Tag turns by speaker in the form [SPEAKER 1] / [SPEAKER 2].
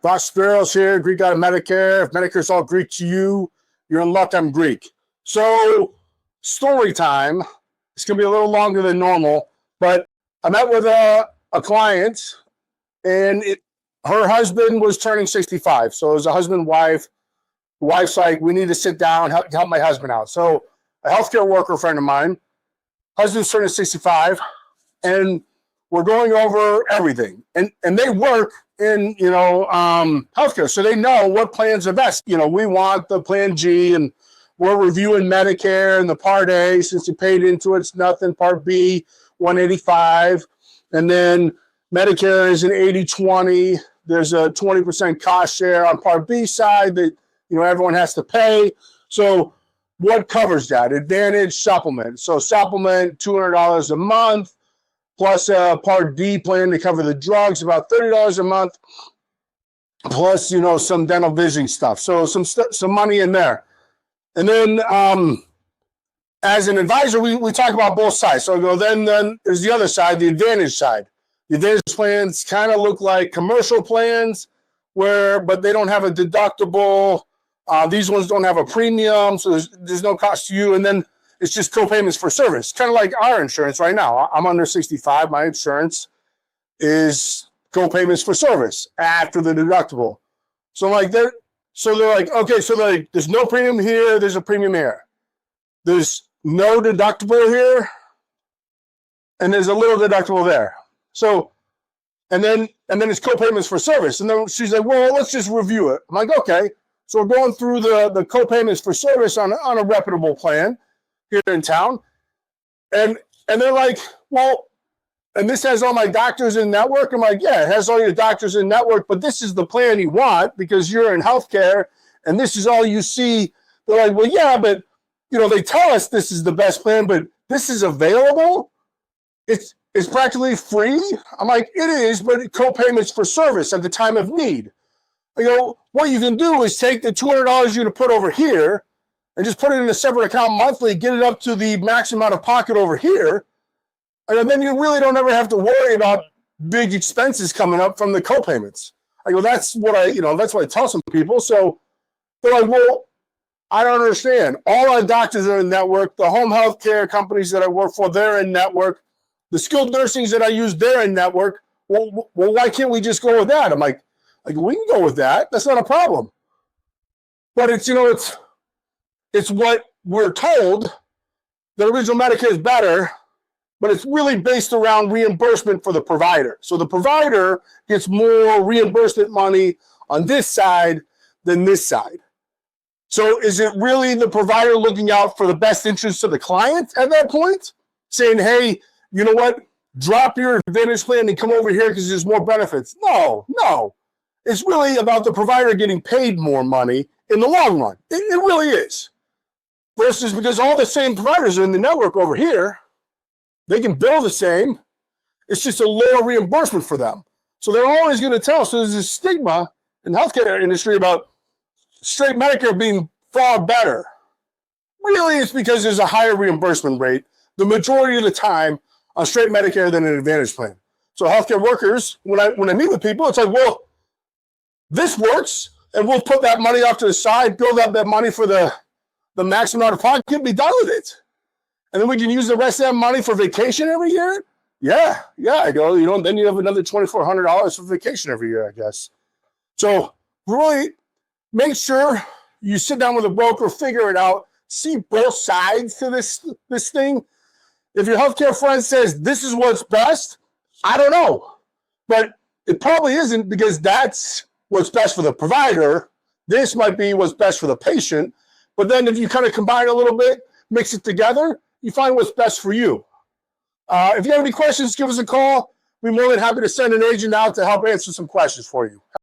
[SPEAKER 1] Voss Speros here, Greek out of Medicare. If Medicare's all Greek to you, you're in luck, I'm Greek. So, story time. It's going to be a little longer than normal, but I met with a client, and her husband was turning 65. So it was a husband-wife. The wife's like, we need to sit down, help my husband out. So a healthcare worker friend of mine, husband's turning 65, and we're going over everything. And they work in, healthcare, so they know what plans are best. We want the Plan G, and we're reviewing Medicare and the Part A. Since you paid into it, it's nothing. Part B, 185. And then Medicare is an 80-20. There's a 20% cost share on Part B side that, everyone has to pay. So what covers that? Advantage, supplement. So supplement, $200 a month, plus a Part D plan to cover the drugs, about $30 a month, plus, some dental vision stuff. So some money in there. And then as an advisor, we talk about both sides. So I go, then there's the other side, the Advantage side. The Advantage plans kind of look like commercial plans, but they don't have a deductible. These ones don't have a premium, so there's no cost to you. And then it's just co-payments for service, kind of like our insurance right now. I'm under 65. My insurance is co-payments for service after the deductible. So they're like, okay, so there's no premium here, there's a premium here. There's no deductible here, and there's a little deductible there. So, and then it's co-payments for service. And then she's like, well, let's just review it. I'm like, okay. So we're going through the co-payments for service on a reputable plan here in town. And they're like, well, and this has all my doctors in network. I'm like, yeah, it has all your doctors in network, but this is the plan you want because you're in healthcare and this is all you see. They're like, well, yeah, but they tell us this is the best plan, but this is available. It's practically free. I'm like, it is, but co-payments for service at the time of need. I go, what you can do is take the $200 you're going to put over here and just put it in a separate account monthly, get it up to the max amount of pocket over here. And then you really don't ever have to worry about big expenses coming up from the co-payments. I go, that's what I tell some people. So they're like, well, I don't understand. All our doctors are in network. The home health care companies that I work for, they're in network. The skilled nursings that I use, they're in network. Well, why can't we just go with that? I'm like, we can go with that. That's not a problem. But it's what we're told. The original Medicare is better, but it's really based around reimbursement for the provider. So the provider gets more reimbursement money on this side than this side. So is it really the provider looking out for the best interest of the client at that point? Saying, hey, you know what? Drop your Advantage plan and come over here because there's more benefits. No. It's really about the provider getting paid more money in the long run. It really is. Versus because all the same providers are in the network over here, they can bill the same. It's just a lower reimbursement for them. So they're always going to tell. So there's a stigma in the healthcare industry about straight Medicare being far better. Really, it's because there's a higher reimbursement rate the majority of the time on straight Medicare than an Advantage plan. So healthcare workers, when I meet with people, it's like, well, this works, and we'll put that money off to the side, build up that money for the maximum amount of pocket, be done with it. And then we can use the rest of that money for vacation every year? Yeah, I go, then you have another $2,400 for vacation every year, I guess. So really make sure you sit down with a broker, figure it out, see both sides to this thing. If your healthcare friend says this is what's best, I don't know. But it probably isn't because that's what's best for the provider. This might be what's best for the patient. But then if you kind of combine a little bit, mix it together, you find what's best for you. If you have any questions, give us a call. We're more than happy to send an agent out to help answer some questions for you.